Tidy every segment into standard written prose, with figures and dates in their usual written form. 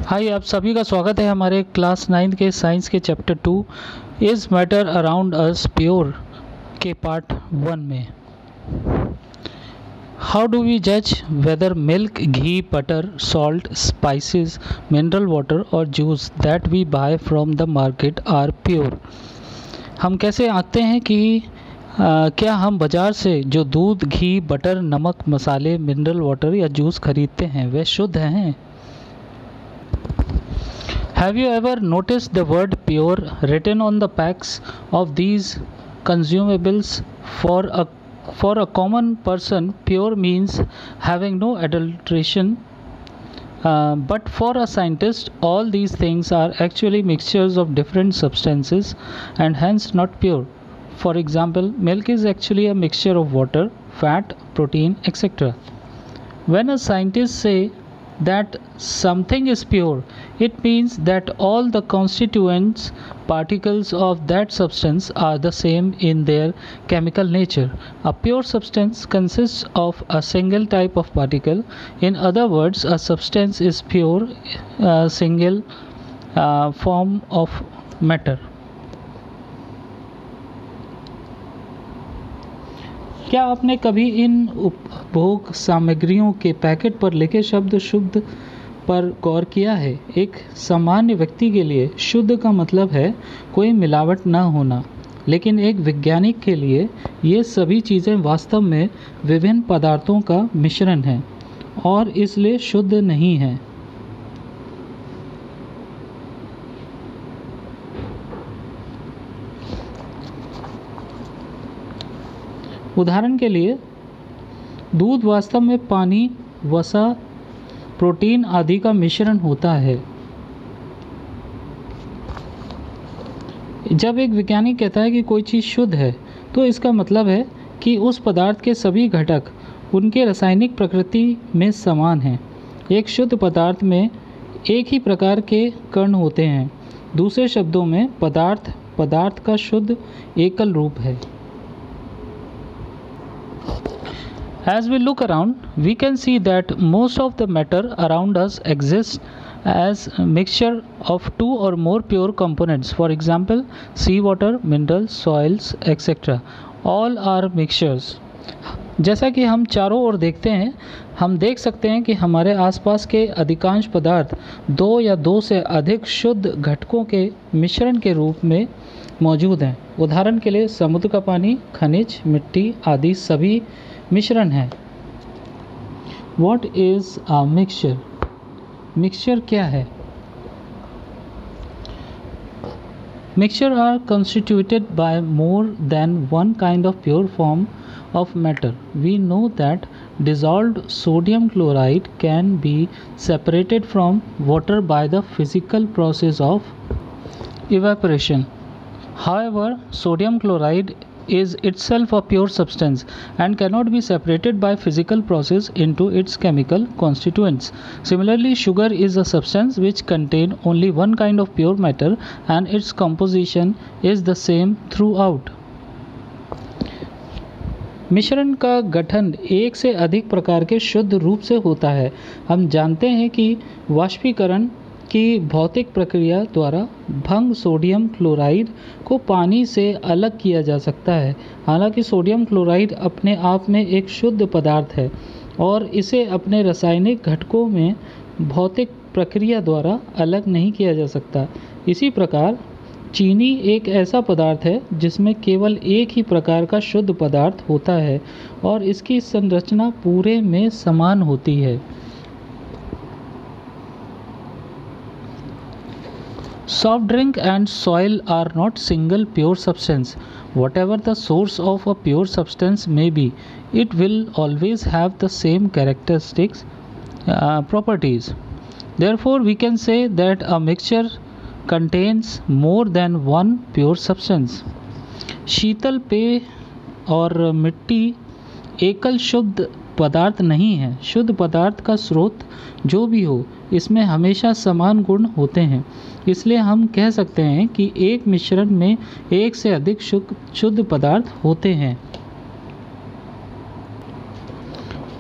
हाय, आप सभी का स्वागत है हमारे क्लास 9 के साइंस के chapter 2 is matter around us pure के पार्ट 1 में। हाउ डू वी जज whether milk, ghee, butter, salt, spices, mineral water और juice that we buy from the market are pure. हम कैसे आंकते हैं कि क्या हम बाज़ार से जो दूध, घी, बटर, नमक, मसाले, मिनरल वाटर या जूस खरीदते हैं वे शुद्ध हैं। Have you ever noticed the word pure written on the packs of these consumables? For a common person, pure means having no adulteration. But for a scientist, all these things are actually mixtures of different substances and hence not pure. For example, milk is actually a mixture of water, fat, protein, etc. When a scientist say that something is pure, it means that all the constituents particles of that substance are the same in their chemical nature. A pure substance consists of a single type of particle. In other words, a substance is pure, single form of matter. क्या आपने कभी इन उपभोग सामग्रियों के packet पर लिखे शब्द शुद्ध पर गौर किया है? एक सामान्य व्यक्ति के लिए शुद्ध का मतलब है कोई मिलावट ना होना, लेकिन एक वैज्ञानिक के लिए ये सभी चीज़ें वास्तव में विभिन्न पदार्थों का मिश्रण हैं और इसलिए शुद्ध नहीं हैं। उदाहरण के लिए, दूध वास्तव में पानी, वसा, प्रोटीन आदि का मिश्रण होता है। जब एक वैज्ञानिक कहता है कि कोई चीज़ शुद्ध है, तो इसका मतलब है कि उस पदार्थ के सभी घटक उनके रासायनिक प्रकृति में समान हैं। एक शुद्ध पदार्थ में एक ही प्रकार के कण होते हैं। दूसरे शब्दों में, पदार्थ का शुद्ध एकल रूप है। As we look around, we can see that most of the matter around us exists as a mixture of two or more pure components. For example, seawater, minerals, soils, etc. All are mixtures. जैसा कि हम चारों ओर देखते हैं, हम देख सकते हैं कि हमारे आसपास के अधिकांश पदार्थ दो या दो से अधिक शुद्ध घटकों के मिश्रण के रूप में मौजूद हैं। उदाहरण के लिए, समुद्र का पानी, खनिज, मिट्टी आदि सभी मिश्रण है। What is a mixture? Mixture क्या है? Mixture are constituted by more than one kind of pure form of matter. We know that dissolved sodium chloride can be separated from water by the physical process of evaporation. However, sodium chloride is itself a pure substance and cannot be separated by physical process into its chemical constituents. Similarly, sugar is a substance which contains only one kind of pure matter and its composition is the same throughout. मिश्रण का गठन एक से अधिक प्रकार के शुद्ध रूप से होता है। हम जानते हैं कि वाष्पीकरण की भौतिक प्रक्रिया द्वारा भंग सोडियम क्लोराइड को पानी से अलग किया जा सकता है। हालांकि सोडियम क्लोराइड अपने आप में एक शुद्ध पदार्थ है और इसे अपने रासायनिक घटकों में भौतिक प्रक्रिया द्वारा अलग नहीं किया जा सकता। इसी प्रकार चीनी एक ऐसा पदार्थ है जिसमें केवल एक ही प्रकार का शुद्ध पदार्थ होता है और इसकी संरचना पूरे में समान होती है। Soft drink and soil are not single pure substance. Whatever the source of a pure substance may be, it will always have the same characteristics, properties. Therefore, we can say that a mixture contains more than one pure substance. शीतल पेय और मिट्टी एकल शुद्ध पदार्थ नहीं है। शुद्ध पदार्थ का स्रोत जो भी हो, इसमें हमेशा समान गुण होते हैं। इसलिए हम कह सकते हैं कि एक मिश्रण में एक से अधिक शुद्ध पदार्थ होते हैं।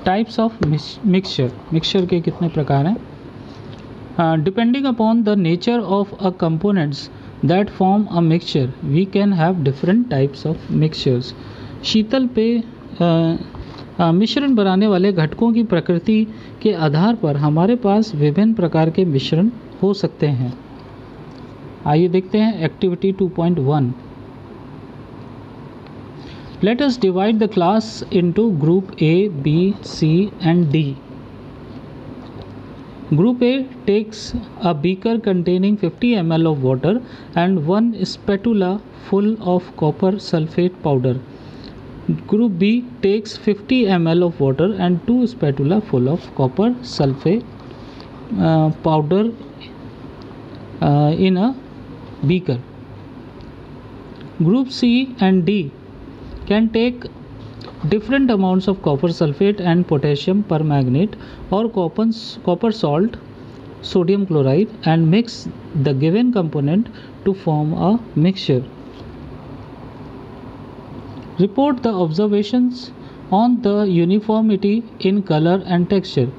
टाइप्स ऑफ मिक्सचर के कितने प्रकार हैं? Depending upon the nature of a components that form a mixture, we can have different types of mixtures. शीतल पेय मिश्रण बनाने वाले घटकों की प्रकृति के आधार पर हमारे पास विभिन्न प्रकार के मिश्रण हो सकते हैं। आइए देखते हैं activity 2.1। Let us divide the class into group A, B, C and D. Group A takes a beaker containing 50 ml of water and one spatula full of copper sulfate powder. Group B takes 50 ml of water and 2 spatula full of copper sulfate powder in a beaker. Group C and D can take different amounts of copper sulfate and potassium permanganate or copper salt, sodium chloride and mix the given component to form a mixture. Report the observations on the uniformity in color and texture.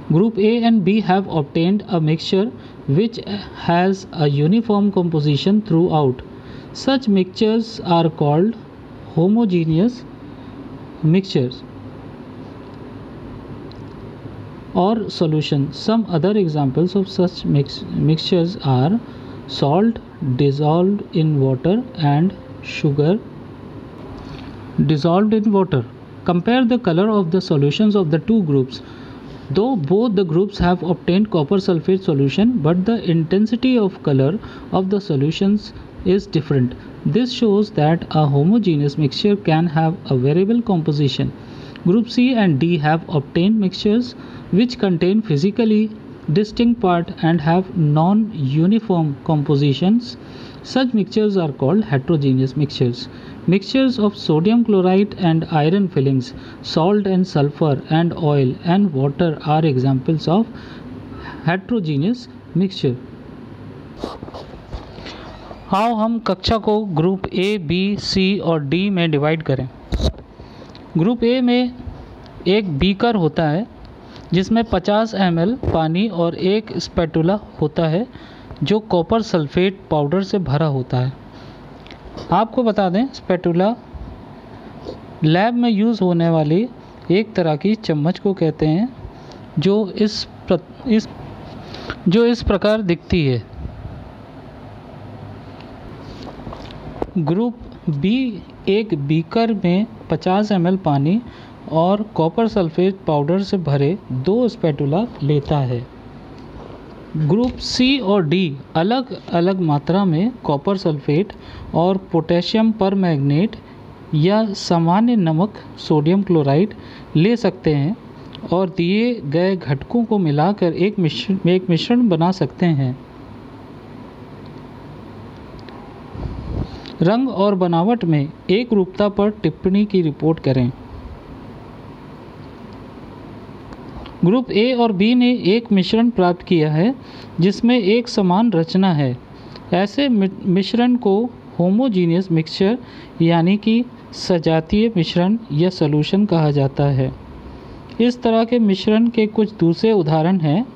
Group A and B have obtained a mixture which has a uniform composition throughout. Such mixtures are called homogeneous mixtures or solutions. Some other examples of such mixtures are salt dissolved in water and sugar dissolved in water. Compare the color of the solutions of the two groups. Though both the groups have obtained copper sulfate solution, but the intensity of color of the solutions is different. This shows that a homogeneous mixture can have a variable composition. Group C and D have obtained mixtures which contain physically distinct parts and have non-uniform compositions. Such mixtures are called heterogeneous mixtures. Mixtures of sodium chloride and iron fillings, salt and sulfur and oil and water are examples of heterogeneous mixture. आओ हम कक्षा को group A, B, सी और D में divide करें। Group A में एक beaker होता है जिसमें 50 ml पानी और एक स्पैटुला होता है जो कॉपर सल्फेट पाउडर से भरा होता है। आपको बता दें, स्पैटुला लैब में यूज़ होने वाली एक तरह की चम्मच को कहते हैं जो इस प्रकार दिखती है। ग्रुप बी एक बीकर में 50 ml पानी और कॉपर सल्फेट पाउडर से भरे 2 स्पैटुला लेता है। ग्रुप सी और डी अलग अलग मात्रा में कॉपर सल्फेट और पोटेशियम परमैंगनेट या सामान्य नमक सोडियम क्लोराइड ले सकते हैं और दिए गए घटकों को मिलाकर एक मिश्रण बना सकते हैं। रंग और बनावट में एक रूपता पर टिप्पणी की रिपोर्ट करें। ग्रुप ए और बी ने एक मिश्रण प्राप्त किया है जिसमें एक समान रचना है। ऐसे मिश्रण को होमोजीनियस मिक्सचर यानी कि सजातीय मिश्रण या सॉल्यूशन कहा जाता है। इस तरह के मिश्रण के कुछ दूसरे उदाहरण हैं।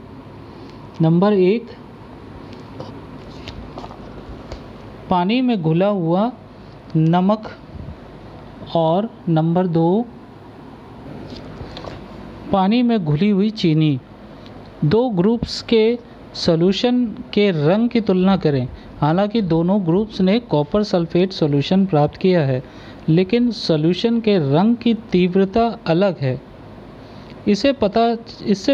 नंबर 1, पानी में घुला हुआ नमक और नंबर 2, पानी में घुली हुई चीनी। दो ग्रुप्स के सॉल्यूशन के रंग की तुलना करें। हालांकि दोनों ग्रुप्स ने कॉपर सल्फेट सॉल्यूशन प्राप्त किया है, लेकिन सॉल्यूशन के रंग की तीव्रता अलग है। इससे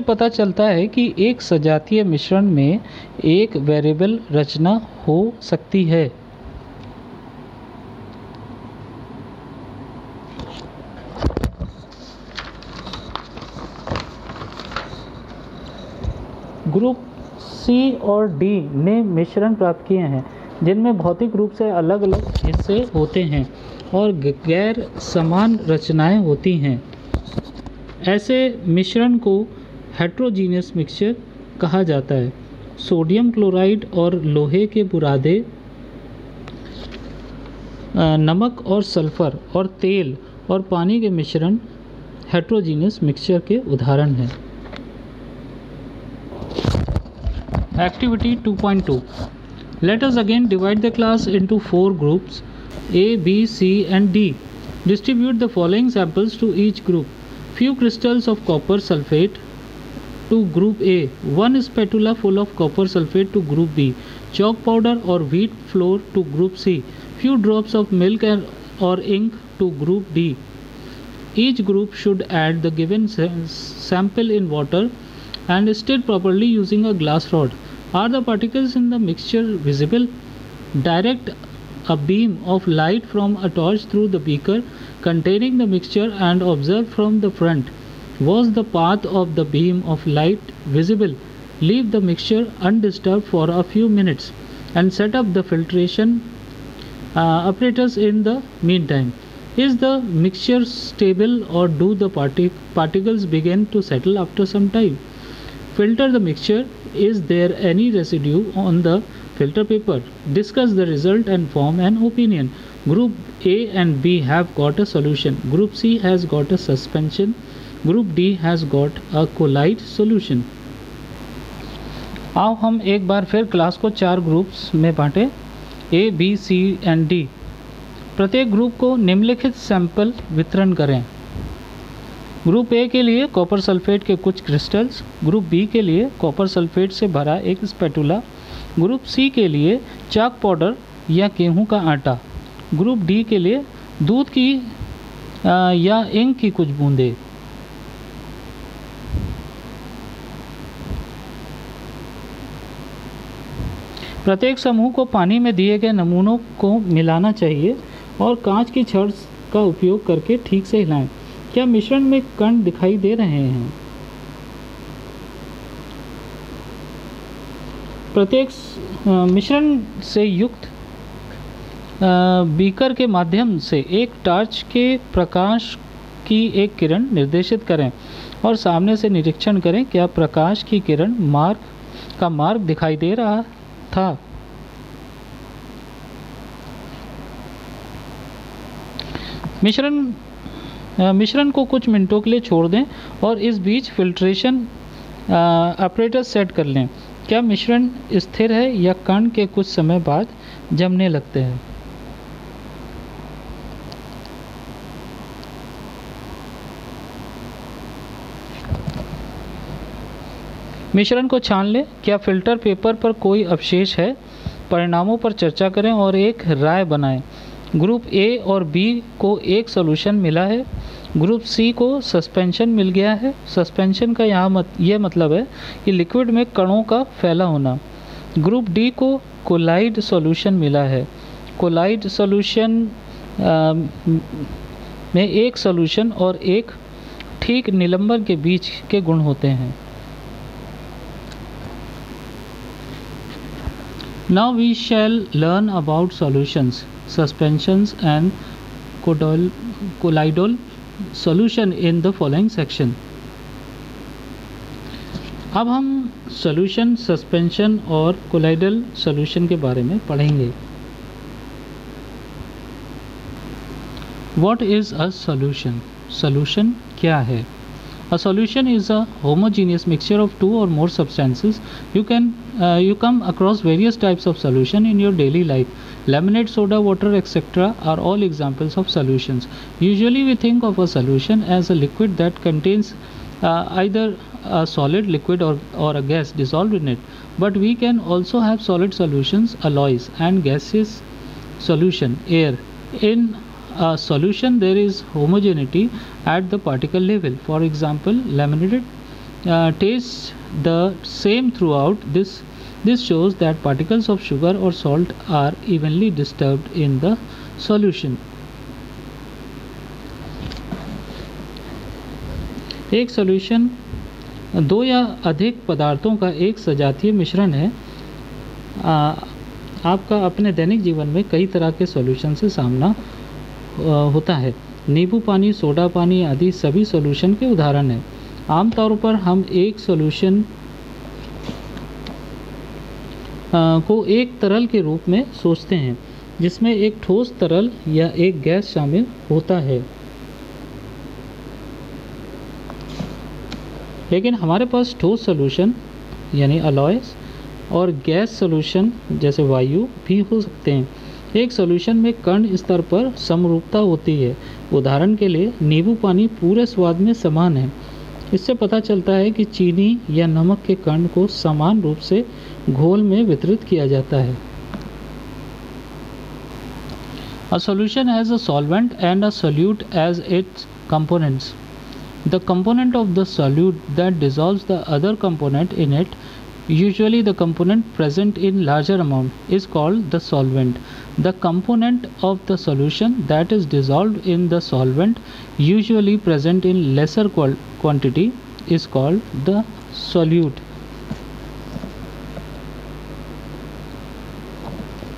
पता चलता है कि एक सजातीय मिश्रण में एक वेरिएबल रचना हो सकती है। ग्रुप सी और डी ने मिश्रण प्राप्त किए हैं जिनमें भौतिक रूप से अलग अलग हिस्से होते हैं और गैर समान रचनाएं होती हैं। ऐसे मिश्रण को हेट्रोजीनियस मिक्सचर कहा जाता है। सोडियम क्लोराइड और लोहे के बुरादे, नमक और सल्फर और तेल और पानी के मिश्रण हेट्रोजीनियस मिक्सचर के उदाहरण हैं। Activity 2.2. Let us again divide the class into 4 groups A, B, C and D. Distribute the following samples to each group. Few crystals of copper sulfate to group A, 1 spatula full of copper sulfate to group B, chalk powder or wheat flour to group C, few drops of milk or ink to group D. Each group should add the given sample in water and stir properly using a glass rod. Are the particles in the mixture visible? Direct a beam of light from a torch through the beaker containing the mixture and observe from the front. Was the path of the beam of light visible? Leave the mixture undisturbed for a few minutes and set up the filtration apparatus in the meantime. Is the mixture stable or do the particles begin to settle after some time? Filter the mixture. Is there any residue on the filter paper? Discuss the result and form an opinion. Group A and B have got a solution. Group C has got a suspension. Group D has got a colloid solution. आओ हम एक बार फिर class को 4 groups में बांटें A, B, C and D. प्रत्येक group को निम्नलिखित sample वितरण करें. ग्रुप ए के लिए कॉपर सल्फेट के कुछ क्रिस्टल्स, ग्रुप बी के लिए कॉपर सल्फेट से भरा एक स्पैटुला, ग्रुप सी के लिए चाक पाउडर या गेहूं का आटा, ग्रुप डी के लिए दूध की या इंक की कुछ बूंदें. प्रत्येक समूह को पानी में दिए गए नमूनों को मिलाना चाहिए और कांच की छड़ का उपयोग करके ठीक से हिलाएं. क्या मिश्रण में कण दिखाई दे रहे हैं? प्रत्येक मिश्रण से युक्त बीकर के माध्यम से एक टॉर्च के प्रकाश की एक किरण निर्देशित करें और सामने से निरीक्षण करें. क्या प्रकाश की किरण मार्ग दिखाई दे रहा था? मिश्रण को कुछ मिनटों के लिए छोड़ दें और इस बीच फिल्ट्रेशन अपरेटस सेट कर लें. क्या मिश्रण स्थिर है या कण के कुछ समय बाद जमने लगते हैं? मिश्रण को छान लें. क्या फिल्टर पेपर पर कोई अवशेष है? परिणामों पर चर्चा करें और एक राय बनाएं. ग्रुप ए और बी को एक सॉल्यूशन मिला है. ग्रुप सी को सस्पेंशन मिल गया है. सस्पेंशन का यह मतलब है कि लिक्विड में कणों का फैला होना. ग्रुप डी को कोलाइड सॉल्यूशन मिला है. कोलाइड सॉल्यूशन में एक सॉल्यूशन और एक ठीक निलंबन के बीच के गुण होते हैं. Now we shall learn about solutions, suspensions and colloidal solution in the following section. अब हम solution, suspension और colloidal solution के बारे में पढ़ेंगे. What is a solution? Solution क्या है? A solution is a homogeneous mixture of two or more substances. You come across various types of solution in your daily life. Lemonade, soda, water, etc. are all examples of solutions. Usually we think of a solution as a liquid that contains either a solid, liquid or a gas dissolved in it. But we can also have solid solutions, alloys, and gaseous solution, air. In a solution there is homogeneity at the particle level. For example, lemonade tastes the same throughout. This shows that particles of sugar or salt are evenly disturbed in the solution. एक solution दो या अधिक पदार्थों का एक सजातीय मिश्रण है. आपका अपने दैनिक जीवन में कई तरह के सॉल्यूशन से सामना होता है. नींबू पानी, सोडा पानी आदि सभी सॉल्यूशन के उदाहरण हैं. आमतौर पर हम एक सॉल्यूशन को एक तरल के रूप में सोचते हैं जिसमें एक ठोस तरल या एक गैस शामिल होता है. लेकिन हमारे पास ठोस सॉल्यूशन यानी अलॉयस और गैस सॉल्यूशन जैसे वायु भी हो सकते हैं। एक सॉल्यूशन में कण स्तर पर समरूपता होती है। उदाहरण के लिए नींबू पानी पूरे स्वाद में समान है। इससे पता चलता है कि चीनी या नमक के कण को समान रूप से घोल में वितरित किया जाता है। A solution has a solvent and a solute as its components. The component of the solute that dissolves the other component in it, usually the component present in larger amount, is called the solvent. The component of the solution that is dissolved in the solvent, usually present in lesser quantity, is called the solute.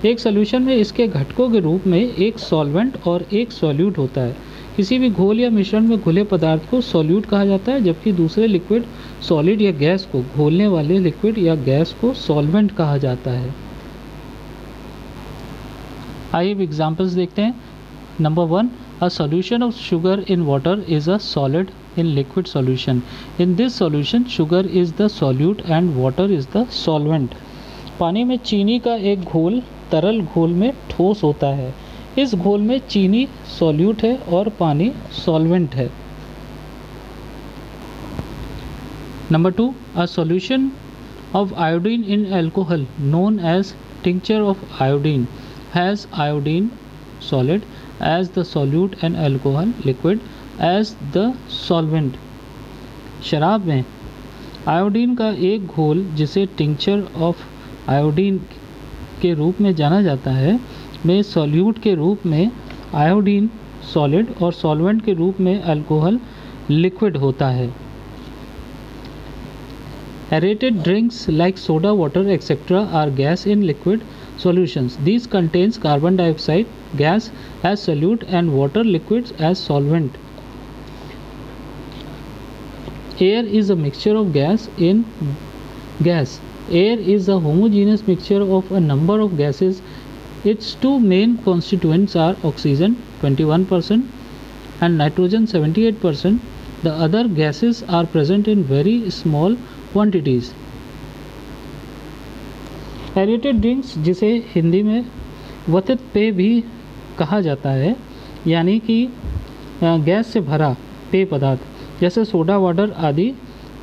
एक solution में इसके घटकों के रूप में एक solvent और एक सॉल्यूट होता है। किसी भी घोल या मिश्रण में घुले पदार्थ को सॉल्यूट कहा जाता है, जबकि दूसरे लिक्विड, सॉलिड या गैस को घोलने वाले लिक्विड या गैस को सॉल्वेंट कहा जाता है। आइए अब एग्जांपल्स देखते हैं। Number 1, a solution of sugar in water is a solid in liquid solution. In this solution sugar is the solute and water is the solvent. पानी में चीनी का एक घोल तरल घोल में ठोस होता है। इस घोल में चीनी सॉल्यूट है और पानी सॉल्वेंट है। Number 2, a solution of iodine in alcohol known as tincture of iodine has iodine solid as the solute and alcohol liquid as the solvent. शराब में आयोडीन का एक घोल जिसे टिंक्चर ऑफ आयोडीन के रूप में जाना जाता है में सॉल्यूट के रूप में आयोडीन सॉलिड और सॉल्वेंट के रूप में अल्कोहल लिक्विड होता है। Aerated drinks like soda water etcetera are gas in liquid solutions. This contains carbon dioxide gas as solute and water liquids as solvent. Air is a mixture of gas in gas. Air is a homogeneous mixture of a number of gases. Its two main constituents are oxygen 21% and nitrogen 78%. The other gases are present in very small quantities. Aerated drinks, जिसे हिंदी में वतित पेय भी कहा जाता है, यानी कि gas से भरा पेय पदार्थ जैसे सोडा वाटर आदि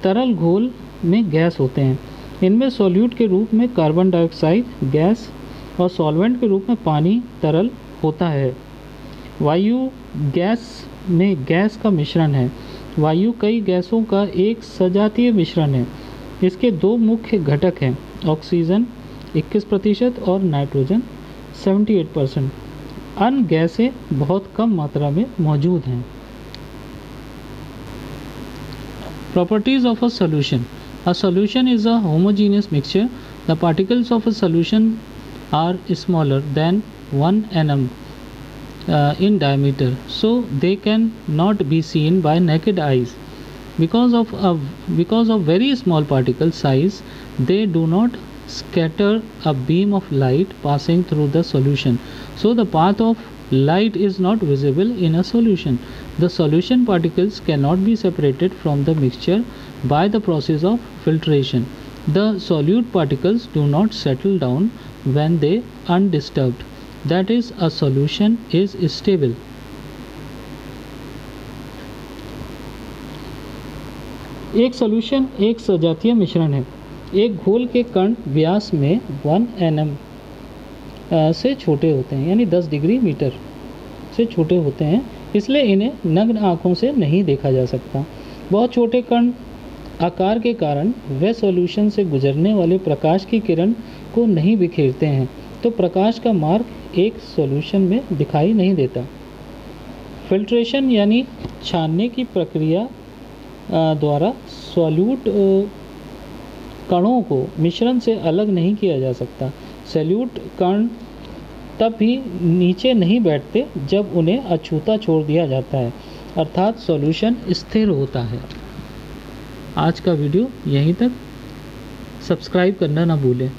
तरल घोल में गैस होते हैं। इनमें सॉल्यूट के रूप में कार्बन डाइऑक्साइड गैस और सॉल्वेंट के रूप में पानी तरल होता है। वायु गैस में गैस का मिश्रण है। वायु कई गैसों का एक सजातीय मिश्रण है। इसके दो मुख्य घटक हैं, ऑक्सीजन 21% और नाइट्रोजन 78%। अन्य गैसें बहुत कम मात्रा में मौजूद हैं। Properties of a solution. A solution is a homogeneous mixture. The particles of a solution are smaller than 1 nm in diameter, so they can not be seen by naked eyes. Because of very small particle size, they do not scatter a beam of light passing through the solution, so the path of light is not visible in a solution. The solution particles cannot be separated from the mixture by the process of filtration. The solute particles do not settle down when they undisturbed. That is, a solution is stable. एक solution एक सजातीय मिश्रण है। एक घोल के कण व्यास में 1 nm से छोटे होते हैं, यानी 10 डिग्री मीटर से छोटे होते हैं, इसलिए इन्हें नग्न आँखों से नहीं देखा जा सकता। बहुत छोटे कण आकार के कारण वे सॉल्यूशन से गुजरने वाले प्रकाश की किरण को नहीं बिखेरते हैं, तो प्रकाश का मार्ग एक सॉल्यूशन में दिखाई नहीं देता। फिल्ट्रेशन यानी छानने की प्रक्रिया द्वारा सॉल्यूट कणों को मिश्रण से अलग नहीं किया जा सकता। सॉल्यूट कण तब भी नीचे नहीं बैठते जब उन्हें अछूता छोड़ दिया जाता है, अर्थात सॉल्यूशन स्थिर होता है। आज का वीडियो यहीं तक। सब्सक्राइब करना ना भूलें।